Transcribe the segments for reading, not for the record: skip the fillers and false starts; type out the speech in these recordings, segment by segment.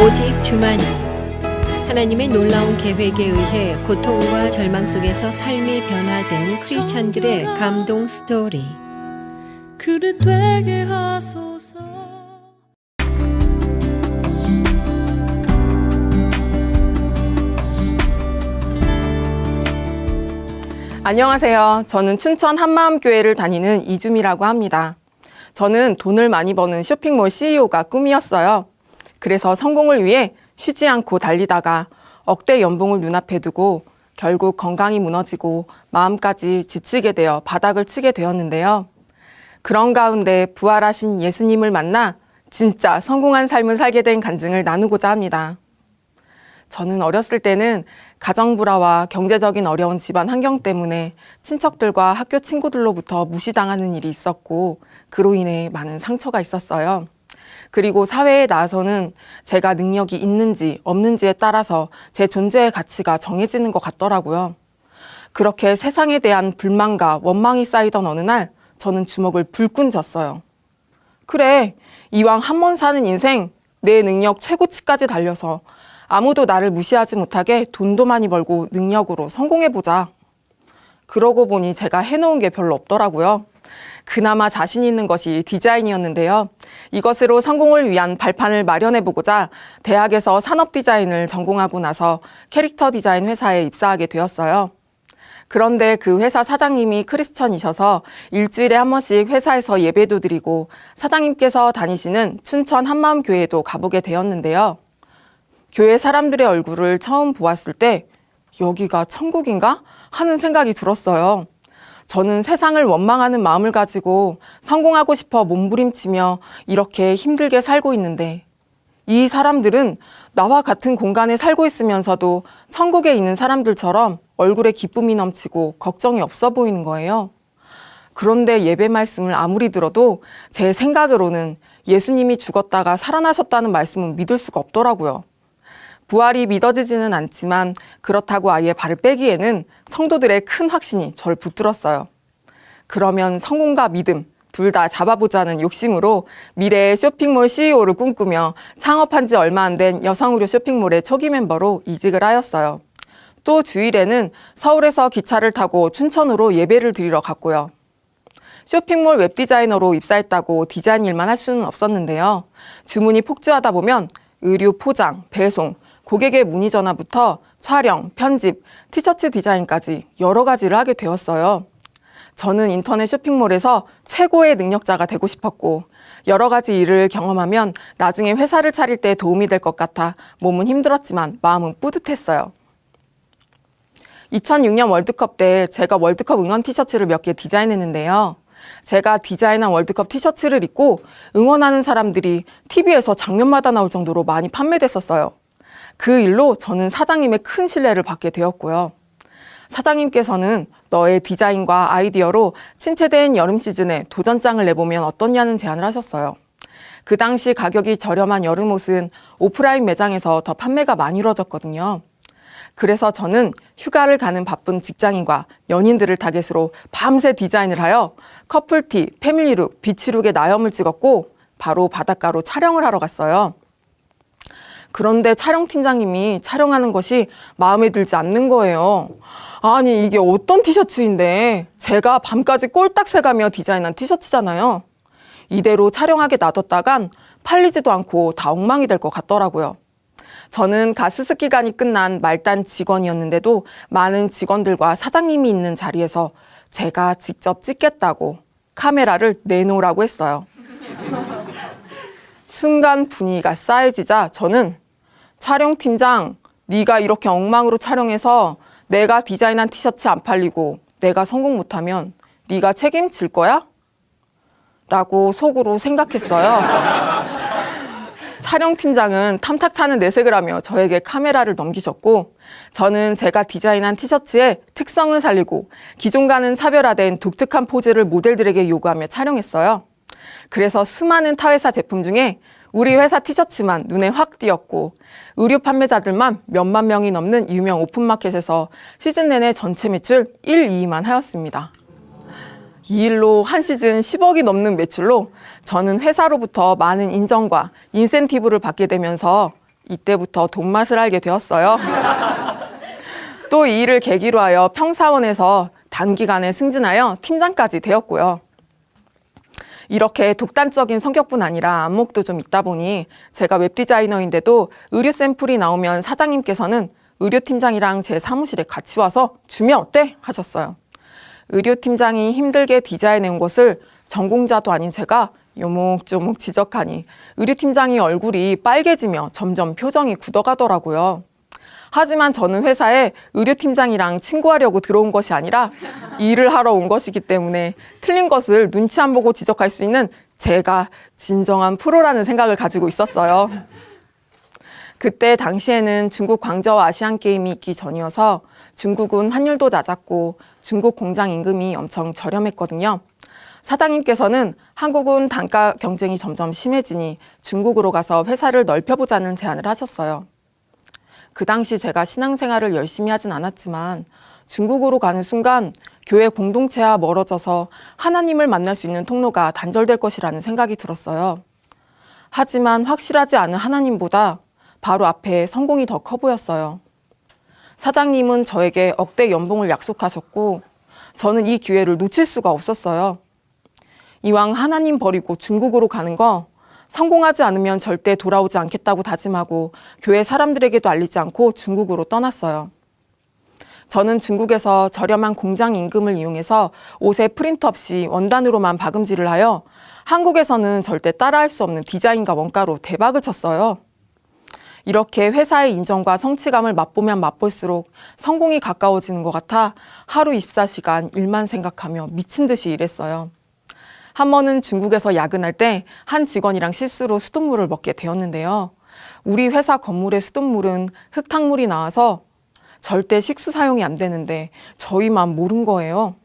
오직 주만이 하나님의 놀라운 계획에 의해 고통과 절망 속에서 삶이 변화된 크리스찬들의 감동 스토리. 그릇 되게 하소서. 안녕하세요. 저는 춘천 한마음교회를 다니는 이주미라고 합니다. 저는 돈을 많이 버는 쇼핑몰 CEO가 꿈이었어요. 그래서 성공을 위해 쉬지 않고 달리다가 억대 연봉을 눈앞에 두고 결국 건강이 무너지고 마음까지 지치게 되어 바닥을 치게 되었는데요. 그런 가운데 부활하신 예수님을 만나 진짜 성공한 삶을 살게 된 간증을 나누고자 합니다. 저는 어렸을 때는 가정불화와 경제적인 어려운 집안 환경 때문에 친척들과 학교 친구들로부터 무시당하는 일이 있었고 그로 인해 많은 상처가 있었어요. 그리고 사회에 나와서는 제가 능력이 있는지 없는지에 따라서 제 존재의 가치가 정해지는 것 같더라고요. 그렇게 세상에 대한 불만과 원망이 쌓이던 어느 날 저는 주먹을 불끈 쥐었어요. 그래, 이왕 한 번 사는 인생 내 능력 최고치까지 달려서 아무도 나를 무시하지 못하게 돈도 많이 벌고 능력으로 성공해보자. 그러고 보니 제가 해놓은 게 별로 없더라고요. 그나마 자신 있는 것이 디자인이었는데요. 이것으로 성공을 위한 발판을 마련해보고자 대학에서 산업 디자인을 전공하고 나서 캐릭터 디자인 회사에 입사하게 되었어요. 그런데 그 회사 사장님이 크리스천이셔서 일주일에 한 번씩 회사에서 예배도 드리고 사장님께서 다니시는 춘천 한마음교회에도 가보게 되었는데요. 교회 사람들의 얼굴을 처음 보았을 때 여기가 천국인가? 하는 생각이 들었어요. 저는 세상을 원망하는 마음을 가지고 성공하고 싶어 몸부림치며 이렇게 힘들게 살고 있는데 이 사람들은 나와 같은 공간에 살고 있으면서도 천국에 있는 사람들처럼 얼굴에 기쁨이 넘치고 걱정이 없어 보이는 거예요. 그런데 예배 말씀을 아무리 들어도 제 생각으로는 예수님이 죽었다가 살아나셨다는 말씀은 믿을 수가 없더라고요. 부활이 믿어지지는 않지만 그렇다고 아예 발을 빼기에는 성도들의 큰 확신이 저를 붙들었어요. 그러면 성공과 믿음 둘 다 잡아보자는 욕심으로 미래의 쇼핑몰 CEO를 꿈꾸며 창업한 지 얼마 안 된 여성의류 쇼핑몰의 초기 멤버로 이직을 하였어요. 또 주일에는 서울에서 기차를 타고 춘천으로 예배를 드리러 갔고요. 쇼핑몰 웹디자이너로 입사했다고 디자인 일만 할 수는 없었는데요. 주문이 폭주하다 보면 의류 포장, 배송, 고객의 문의 전화부터 촬영, 편집, 티셔츠 디자인까지 여러 가지를 하게 되었어요. 저는 인터넷 쇼핑몰에서 최고의 능력자가 되고 싶었고 여러 가지 일을 경험하면 나중에 회사를 차릴 때 도움이 될 것 같아 몸은 힘들었지만 마음은 뿌듯했어요. 2006년 월드컵 때 제가 월드컵 응원 티셔츠를 몇 개 디자인했는데요. 제가 디자인한 월드컵 티셔츠를 입고 응원하는 사람들이 TV에서 장면마다 나올 정도로 많이 판매됐었어요. 그 일로 저는 사장님의 큰 신뢰를 받게 되었고요. 사장님께서는 너의 디자인과 아이디어로 침체된 여름 시즌에 도전장을 내보면 어떠냐는 제안을 하셨어요. 그 당시 가격이 저렴한 여름옷은 오프라인 매장에서 더 판매가 많이 이루어졌거든요. 그래서 저는 휴가를 가는 바쁜 직장인과 연인들을 타겟으로 밤새 디자인을 하여 커플티, 패밀리룩, 비치룩의 나염을 찍었고 바로 바닷가로 촬영을 하러 갔어요. 그런데 촬영팀장님이 촬영하는 것이 마음에 들지 않는 거예요. 아니 이게 어떤 티셔츠인데 제가 밤까지 꼴딱 새가며 디자인한 티셔츠잖아요. 이대로 촬영하게 놔뒀다간 팔리지도 않고 다 엉망이 될 것 같더라고요. 저는 가스스 기간이 끝난 말단 직원이었는데도 많은 직원들과 사장님이 있는 자리에서 제가 직접 찍겠다고 카메라를 내놓으라고 했어요. 순간 분위기가 싸해지자 저는 촬영팀장, 네가 이렇게 엉망으로 촬영해서 내가 디자인한 티셔츠 안 팔리고 내가 성공 못하면 네가 책임질 거야? 라고 속으로 생각했어요. 촬영팀장은 탐탁찮은 내색을 하며 저에게 카메라를 넘기셨고 저는 제가 디자인한 티셔츠의 특성을 살리고 기존과는 차별화된 독특한 포즈를 모델들에게 요구하며 촬영했어요. 그래서 수많은 타회사 제품 중에 우리 회사 티셔츠만 눈에 확 띄었고 의류 판매자들만 몇만 명이 넘는 유명 오픈마켓에서 시즌 내내 전체 매출 1, 2위만 하였습니다. 이 일로 한 시즌 10억이 넘는 매출로 저는 회사로부터 많은 인정과 인센티브를 받게 되면서 이때부터 돈 맛을 알게 되었어요. 또 이 일을 계기로 하여 평사원에서 단기간에 승진하여 팀장까지 되었고요. 이렇게 독단적인 성격뿐 아니라 안목도 좀 있다 보니 제가 웹디자이너인데도 의류 샘플이 나오면 사장님께서는 의류팀장이랑 제 사무실에 같이 와서 주면 어때? 하셨어요. 의류팀장이 힘들게 디자인해온 것을 전공자도 아닌 제가 요목조목 지적하니 의류팀장이 얼굴이 빨개지며 점점 표정이 굳어가더라고요. 하지만 저는 회사에 의류팀장이랑 친구하려고 들어온 것이 아니라 일을 하러 온 것이기 때문에 틀린 것을 눈치 안 보고 지적할 수 있는 제가 진정한 프로라는 생각을 가지고 있었어요. 그때 당시에는 중국 광저우 아시안게임이 있기 전이어서 중국은 환율도 낮았고 중국 공장 임금이 엄청 저렴했거든요. 사장님께서는 한국은 단가 경쟁이 점점 심해지니 중국으로 가서 회사를 넓혀보자는 제안을 하셨어요. 그 당시 제가 신앙생활을 열심히 하진 않았지만 중국으로 가는 순간 교회 공동체와 멀어져서 하나님을 만날 수 있는 통로가 단절될 것이라는 생각이 들었어요. 하지만 확실하지 않은 하나님보다 바로 앞에 성공이 더 커 보였어요. 사장님은 저에게 억대 연봉을 약속하셨고 저는 이 기회를 놓칠 수가 없었어요. 이왕 하나님 버리고 중국으로 가는 거 성공하지 않으면 절대 돌아오지 않겠다고 다짐하고 교회 사람들에게도 알리지 않고 중국으로 떠났어요. 저는 중국에서 저렴한 공장 임금을 이용해서 옷에 프린트 없이 원단으로만 박음질을 하여 한국에서는 절대 따라할 수 없는 디자인과 원가로 대박을 쳤어요. 이렇게 회사의 인정과 성취감을 맛보면 맛볼수록 성공이 가까워지는 것 같아 하루 24시간 일만 생각하며 미친 듯이 일했어요. 한 번은 중국에서 야근할 때 한 직원이랑 실수로 수돗물을 먹게 되었는데요. 우리 회사 건물의 수돗물은 흙탕물이 나와서 절대 식수 사용이 안 되는데 저희만 모른 거예요.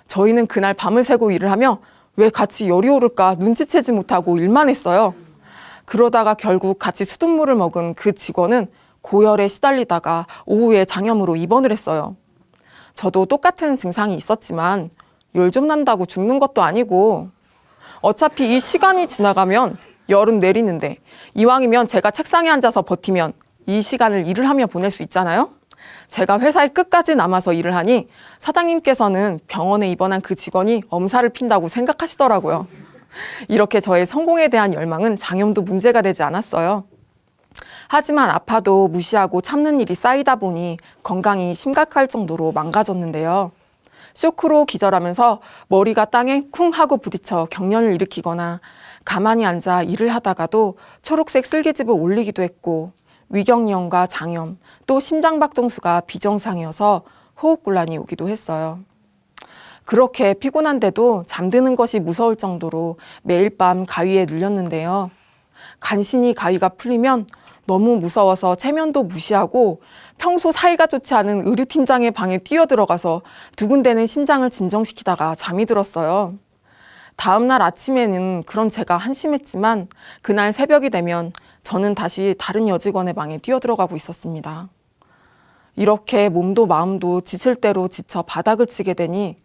저희는 그날 밤을 새고 일을 하며 왜 같이 열이 오를까 눈치채지 못하고 일만 했어요. 그러다가 결국 같이 수돗물을 먹은 그 직원은 고열에 시달리다가 오후에 장염으로 입원을 했어요. 저도 똑같은 증상이 있었지만 열 좀 난다고 죽는 것도 아니고 어차피 이 시간이 지나가면 열은 내리는데 이왕이면 제가 책상에 앉아서 버티면 이 시간을 일을 하며 보낼 수 있잖아요. 제가 회사에 끝까지 남아서 일을 하니 사장님께서는 병원에 입원한 그 직원이 엄살을 핀다고 생각하시더라고요. 이렇게 저의 성공에 대한 열망은 장염도 문제가 되지 않았어요. 하지만 아파도 무시하고 참는 일이 쌓이다 보니 건강이 심각할 정도로 망가졌는데요. 쇼크로 기절하면서 머리가 땅에 쿵 하고 부딪혀 경련을 일으키거나 가만히 앉아 일을 하다가도 초록색 슬개즙을 올리기도 했고 위경련과 장염, 또 심장박동수가 비정상이어서 호흡곤란이 오기도 했어요. 그렇게 피곤한데도 잠드는 것이 무서울 정도로 매일 밤 가위에 눌렸는데요. 간신히 가위가 풀리면 너무 무서워서 체면도 무시하고 평소 사이가 좋지 않은 의류팀장의 방에 뛰어들어가서 두근대는 심장을 진정시키다가 잠이 들었어요. 다음날 아침에는 그런 제가 한심했지만 그날 새벽이 되면 저는 다시 다른 여직원의 방에 뛰어들어가고 있었습니다. 이렇게 몸도 마음도 지칠 대로 지쳐 바닥을 치게 되니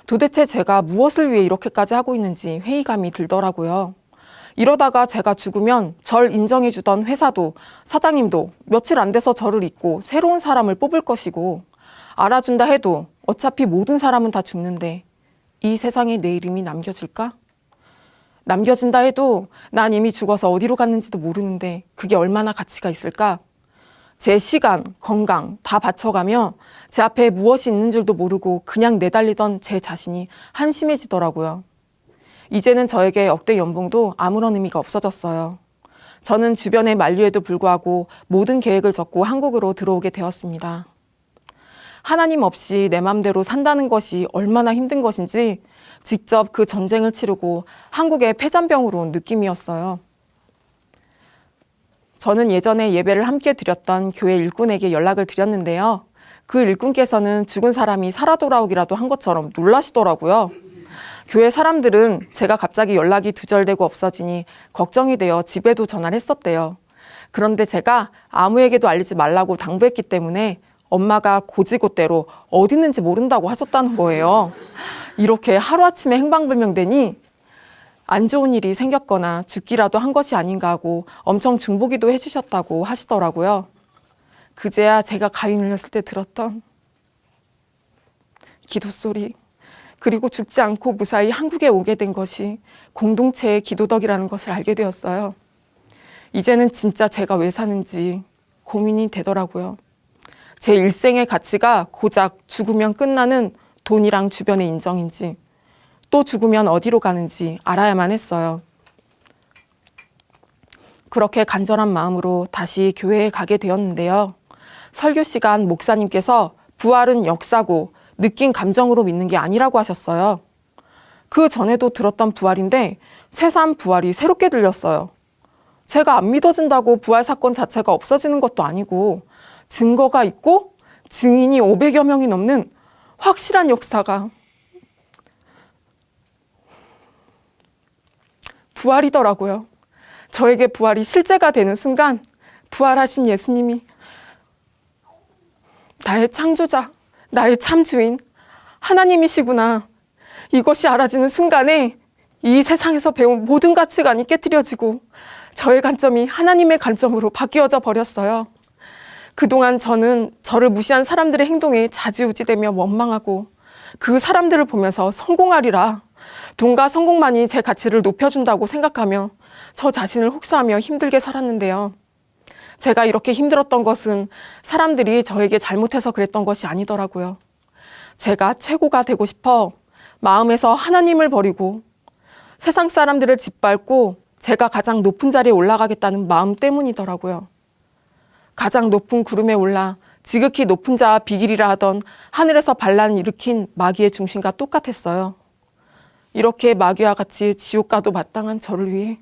도대체 제가 무엇을 위해 이렇게까지 하고 있는지 회의감이 들더라고요. 이러다가 제가 죽으면 절 인정해주던 회사도 사장님도 며칠 안 돼서 저를 잊고 새로운 사람을 뽑을 것이고 알아준다 해도 어차피 모든 사람은 다 죽는데 이 세상에 내 이름이 남겨질까? 남겨진다 해도 난 이미 죽어서 어디로 갔는지도 모르는데 그게 얼마나 가치가 있을까? 제 시간, 건강 다 바쳐가며 제 앞에 무엇이 있는 줄도 모르고 그냥 내달리던 제 자신이 한심해지더라고요. 이제는 저에게 억대 연봉도 아무런 의미가 없어졌어요. 저는 주변의 만류에도 불구하고 모든 계획을 접고 한국으로 들어오게 되었습니다. 하나님 없이 내 맘대로 산다는 것이 얼마나 힘든 것인지 직접 그 전쟁을 치르고 한국의 폐잔병으로 온 느낌이었어요. 저는 예전에 예배를 함께 드렸던 교회 일꾼에게 연락을 드렸는데요. 그 일꾼께서는 죽은 사람이 살아 돌아오기라도 한 것처럼 놀라시더라고요. 교회 사람들은 제가 갑자기 연락이 두절되고 없어지니 걱정이 되어 집에도 전화를 했었대요. 그런데 제가 아무에게도 알리지 말라고 당부했기 때문에 엄마가 고지고대로 어디 있는지 모른다고 하셨다는 거예요. 이렇게 하루아침에 행방불명되니 안 좋은 일이 생겼거나 죽기라도 한 것이 아닌가 하고 엄청 중보기도 해주셨다고 하시더라고요. 그제야 제가 가위 눌렸을 때 들었던 기도 소리, 그리고 죽지 않고 무사히 한국에 오게 된 것이 공동체의 기도덕이라는 것을 알게 되었어요. 이제는 진짜 제가 왜 사는지 고민이 되더라고요. 제 일생의 가치가 고작 죽으면 끝나는 돈이랑 주변의 인정인지, 또 죽으면 어디로 가는지 알아야만 했어요. 그렇게 간절한 마음으로 다시 교회에 가게 되었는데요. 설교 시간 목사님께서 부활은 역사고 느낀 감정으로 믿는 게 아니라고 하셨어요. 그 전에도 들었던 부활인데 새삼 부활이 새롭게 들렸어요. 제가 안 믿어진다고 부활 사건 자체가 없어지는 것도 아니고 증거가 있고 증인이 500여 명이 넘는 확실한 역사가 부활이더라고요. 저에게 부활이 실제가 되는 순간 부활하신 예수님이 나의 창조자, 나의 참 주인, 하나님이시구나. 이것이 알아지는 순간에 이 세상에서 배운 모든 가치관이 깨트려지고 저의 관점이 하나님의 관점으로 바뀌어져 버렸어요. 그동안 저는 저를 무시한 사람들의 행동에 좌지우지되며 원망하고 그 사람들을 보면서 성공하리라, 돈과 성공만이 제 가치를 높여준다고 생각하며 저 자신을 혹사하며 힘들게 살았는데요. 제가 이렇게 힘들었던 것은 사람들이 저에게 잘못해서 그랬던 것이 아니더라고요. 제가 최고가 되고 싶어 마음에서 하나님을 버리고 세상 사람들을 짓밟고 제가 가장 높은 자리에 올라가겠다는 마음 때문이더라고요. 가장 높은 구름에 올라 지극히 높은 자와 비길이라 하던 하늘에서 반란을 일으킨 마귀의 중심과 똑같았어요. 이렇게 마귀와 같이 지옥 가도 마땅한 저를 위해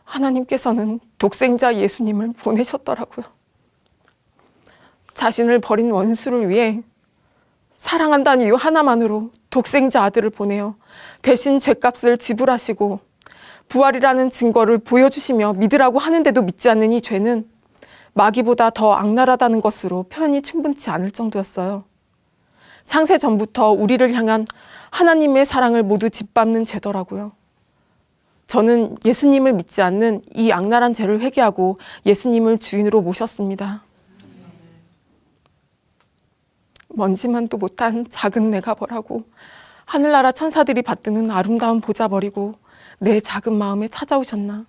하나님께서는 독생자 예수님을 보내셨더라고요. 자신을 버린 원수를 위해 사랑한다는 이유 하나만으로 독생자 아들을 보내어 대신 죄값을 지불하시고 부활이라는 증거를 보여주시며 믿으라고 하는데도 믿지 않는 이 죄는 마귀보다 더 악랄하다는 것으로 표현이 충분치 않을 정도였어요. 창세 전부터 우리를 향한 하나님의 사랑을 모두 짓밟는 죄더라고요. 저는 예수님을 믿지 않는 이 악랄한 죄를 회개하고 예수님을 주인으로 모셨습니다. 먼지만도 못한 작은 내가 벌하고 하늘나라 천사들이 받드는 아름다운 보좌 버리고 내 작은 마음에 찾아오셨나.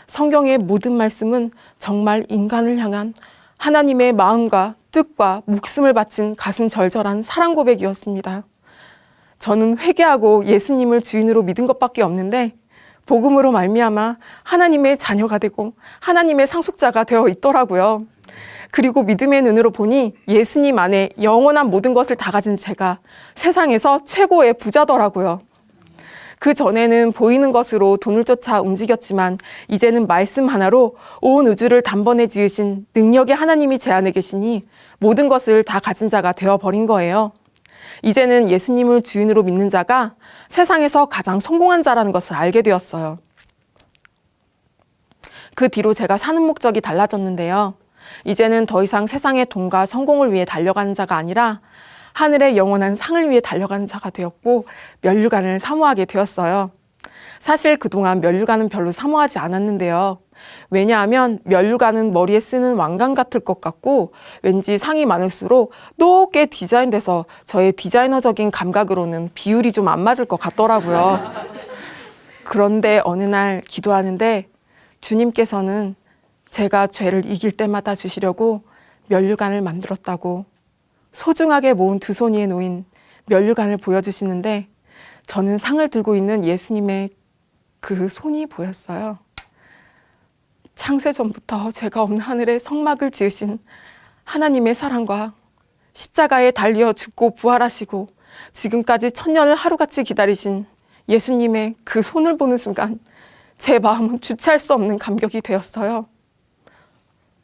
성경의 모든 말씀은 정말 인간을 향한 하나님의 마음과 뜻과 목숨을 바친 가슴 절절한 사랑 고백이었습니다. 저는 회개하고 예수님을 주인으로 믿은 것밖에 없는데 복음으로 말미암아 하나님의 자녀가 되고 하나님의 상속자가 되어 있더라고요. 그리고 믿음의 눈으로 보니 예수님 안에 영원한 모든 것을 다 가진 제가 세상에서 최고의 부자더라고요. 그 전에는 보이는 것으로 돈을 쫓아 움직였지만 이제는 말씀 하나로 온 우주를 단번에 지으신 능력의 하나님이 제 안에 계시니 모든 것을 다 가진 자가 되어버린 거예요. 이제는 예수님을 주인으로 믿는 자가 세상에서 가장 성공한 자라는 것을 알게 되었어요. 그 뒤로 제가 사는 목적이 달라졌는데요. 이제는 더 이상 세상의 돈과 성공을 위해 달려가는 자가 아니라 하늘의 영원한 상을 위해 달려가는 자가 되었고 면류관을 사모하게 되었어요. 사실 그동안 면류관은 별로 사모하지 않았는데요. 왜냐하면 면류관은 머리에 쓰는 왕관 같을 것 같고 왠지 상이 많을수록 높게 디자인돼서 저의 디자이너적인 감각으로는 비율이 좀 안 맞을 것 같더라고요. 그런데 어느 날 기도하는데 주님께서는 제가 죄를 이길 때마다 주시려고 면류관을 만들었다고 소중하게 모은 두 손 위에 놓인 면류관을 보여주시는데 저는 상을 들고 있는 예수님의 그 손이 보였어요. 창세전부터 죄가 없는 하늘에 성막을 지으신 하나님의 사랑과 십자가에 달려 죽고 부활하시고 지금까지 천년을 하루같이 기다리신 예수님의 그 손을 보는 순간 제 마음은 주체할 수 없는 감격이 되었어요.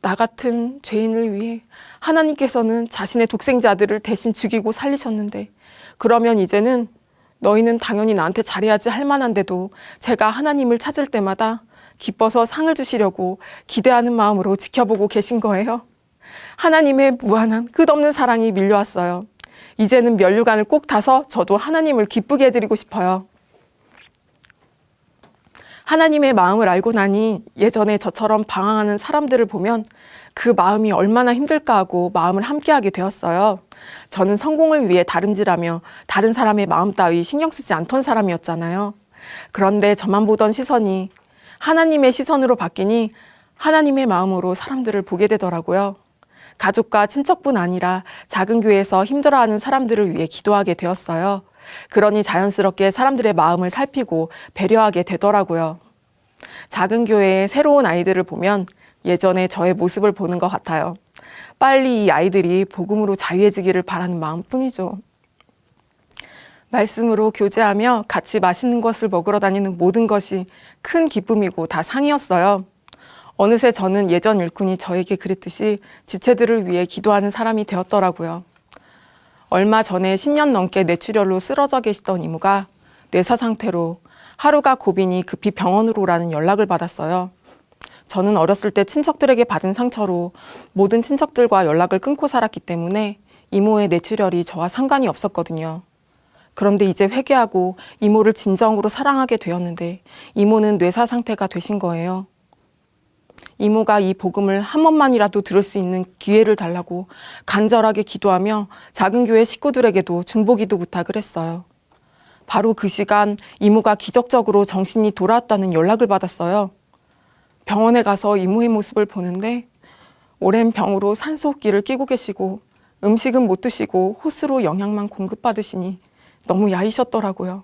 나 같은 죄인을 위해 하나님께서는 자신의 독생자 아들을 대신 죽이고 살리셨는데 그러면 이제는 너희는 당연히 나한테 잘해야지 할 만한데도 제가 하나님을 찾을 때마다 기뻐서 상을 주시려고 기대하는 마음으로 지켜보고 계신 거예요. 하나님의 무한한 끝없는 사랑이 밀려왔어요. 이제는 면류관을 꼭 타서 저도 하나님을 기쁘게 해드리고 싶어요. 하나님의 마음을 알고 나니 예전에 저처럼 방황하는 사람들을 보면 그 마음이 얼마나 힘들까 하고 마음을 함께하게 되었어요. 저는 성공을 위해 다름질하며 다른 사람의 마음 따위 신경 쓰지 않던 사람이었잖아요. 그런데 저만 보던 시선이 하나님의 시선으로 바뀌니 하나님의 마음으로 사람들을 보게 되더라고요. 가족과 친척뿐 아니라 작은 교회에서 힘들어하는 사람들을 위해 기도하게 되었어요. 그러니 자연스럽게 사람들의 마음을 살피고 배려하게 되더라고요. 작은 교회의 새로운 아이들을 보면 예전에 저의 모습을 보는 것 같아요. 빨리 이 아이들이 복음으로 자유해지기를 바라는 마음뿐이죠. 말씀으로 교제하며 같이 맛있는 것을 먹으러 다니는 모든 것이 큰 기쁨이고 다 상이었어요. 어느새 저는 예전 일꾼이 저에게 그랬듯이 지체들을 위해 기도하는 사람이 되었더라고요. 얼마 전에 10년 넘게 뇌출혈로 쓰러져 계시던 이모가 뇌사 상태로 하루가 고비니 급히 병원으로 오라는 연락을 받았어요. 저는 어렸을 때 친척들에게 받은 상처로 모든 친척들과 연락을 끊고 살았기 때문에 이모의 뇌출혈이 저와 상관이 없었거든요. 그런데 이제 회개하고 이모를 진정으로 사랑하게 되었는데 이모는 뇌사 상태가 되신 거예요. 이모가 이 복음을 한 번만이라도 들을 수 있는 기회를 달라고 간절하게 기도하며 작은 교회 식구들에게도 중보기도 부탁을 했어요. 바로 그 시간 이모가 기적적으로 정신이 돌아왔다는 연락을 받았어요. 병원에 가서 이모의 모습을 보는데 오랜 병으로 산소호흡기를 끼고 계시고 음식은 못 드시고 호스로 영양만 공급받으시니 너무 야이셨더라고요.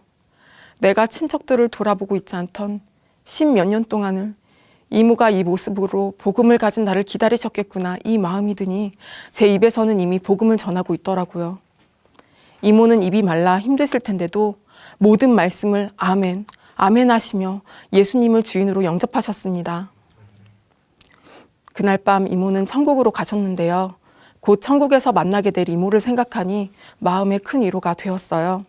내가 친척들을 돌아보고 있지 않던 10몇 년 동안을 이모가 이 모습으로 복음을 가진 나를 기다리셨겠구나 이 마음이 드니 제 입에서는 이미 복음을 전하고 있더라고요. 이모는 입이 말라 힘드실 텐데도 모든 말씀을 아멘, 아멘 하시며 예수님을 주인으로 영접하셨습니다. 그날 밤 이모는 천국으로 가셨는데요. 곧 천국에서 만나게 될 이모를 생각하니 마음에 큰 위로가 되었어요.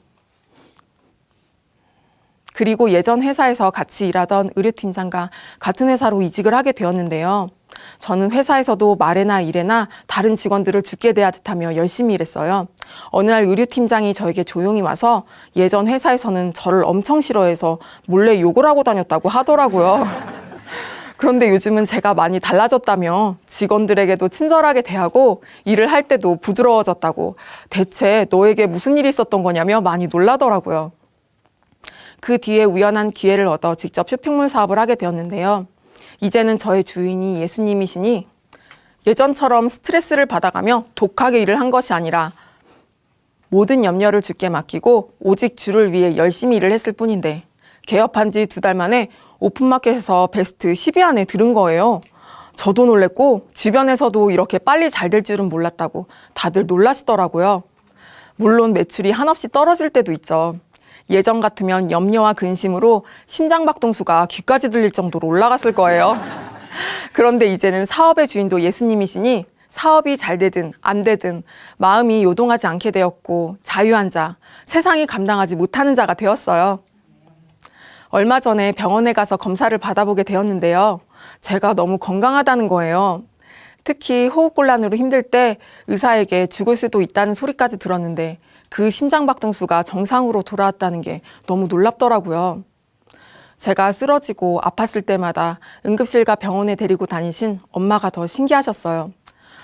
그리고 예전 회사에서 같이 일하던 의료팀장과 같은 회사로 이직을 하게 되었는데요. 저는 회사에서도 말에나 일에나 다른 직원들을 죽게 대하듯하며 열심히 일했어요. 어느 날 의료팀장이 저에게 조용히 와서 예전 회사에서는 저를 엄청 싫어해서 몰래 욕을 하고 다녔다고 하더라고요. 그런데 요즘은 제가 많이 달라졌다며 직원들에게도 친절하게 대하고 일을 할 때도 부드러워졌다고 대체 너에게 무슨 일이 있었던 거냐며 많이 놀라더라고요. 그 뒤에 우연한 기회를 얻어 직접 쇼핑몰 사업을 하게 되었는데요. 이제는 저의 주인이 예수님이시니 예전처럼 스트레스를 받아가며 독하게 일을 한 것이 아니라 모든 염려를 주께 맡기고 오직 주를 위해 열심히 일을 했을 뿐인데 개업한 지 2달 만에 오픈마켓에서 베스트 10위 안에 들은 거예요. 저도 놀랬고 주변에서도 이렇게 빨리 잘 될 줄은 몰랐다고 다들 놀라시더라고요. 물론 매출이 한없이 떨어질 때도 있죠. 예전 같으면 염려와 근심으로 심장박동수가 귀까지 들릴 정도로 올라갔을 거예요. 그런데 이제는 사업의 주인도 예수님이시니 사업이 잘 되든 안 되든 마음이 요동하지 않게 되었고 자유한 자, 세상이 감당하지 못하는 자가 되었어요. 얼마 전에 병원에 가서 검사를 받아보게 되었는데요. 제가 너무 건강하다는 거예요. 특히 호흡곤란으로 힘들 때 의사에게 죽을 수도 있다는 소리까지 들었는데 그 심장박동수가 정상으로 돌아왔다는 게 너무 놀랍더라고요. 제가 쓰러지고 아팠을 때마다 응급실과 병원에 데리고 다니신 엄마가 더 신기하셨어요.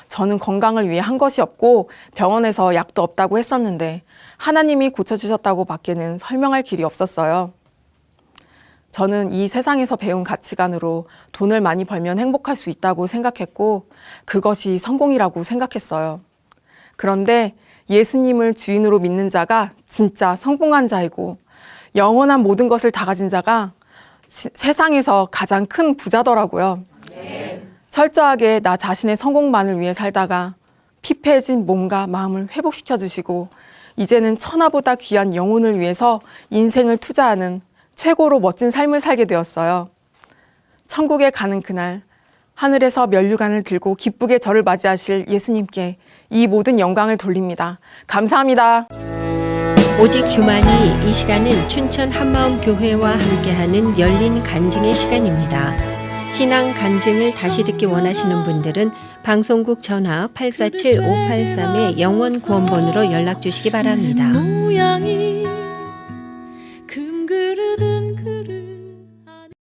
저는 건강을 위해 한 것이 없고 병원에서 약도 없다고 했었는데 하나님이 고쳐주셨다고 밖에는 설명할 길이 없었어요. 저는 이 세상에서 배운 가치관으로 돈을 많이 벌면 행복할 수 있다고 생각했고 그것이 성공이라고 생각했어요. 그런데 예수님을 주인으로 믿는 자가 진짜 성공한 자이고 영원한 모든 것을 다 가진 자가 세상에서 가장 큰 부자더라고요. 철저하게 나 자신의 성공만을 위해 살다가 피폐해진 몸과 마음을 회복시켜 주시고 이제는 천하보다 귀한 영혼을 위해서 인생을 투자하는 최고로 멋진 삶을 살게 되었어요. 천국에 가는 그날 하늘에서 면류관을 들고 기쁘게 저를 맞이하실 예수님께 이 모든 영광을 돌립니다. 감사합니다. 오직 주만이 이 시간은 춘천 한마음교회와 함께하는 열린 간증의 시간입니다. 신앙 간증을 다시 듣기 원하시는 분들은 방송국 전화 847-583의 영원 구원번호로 연락 주시기 바랍니다. 모양이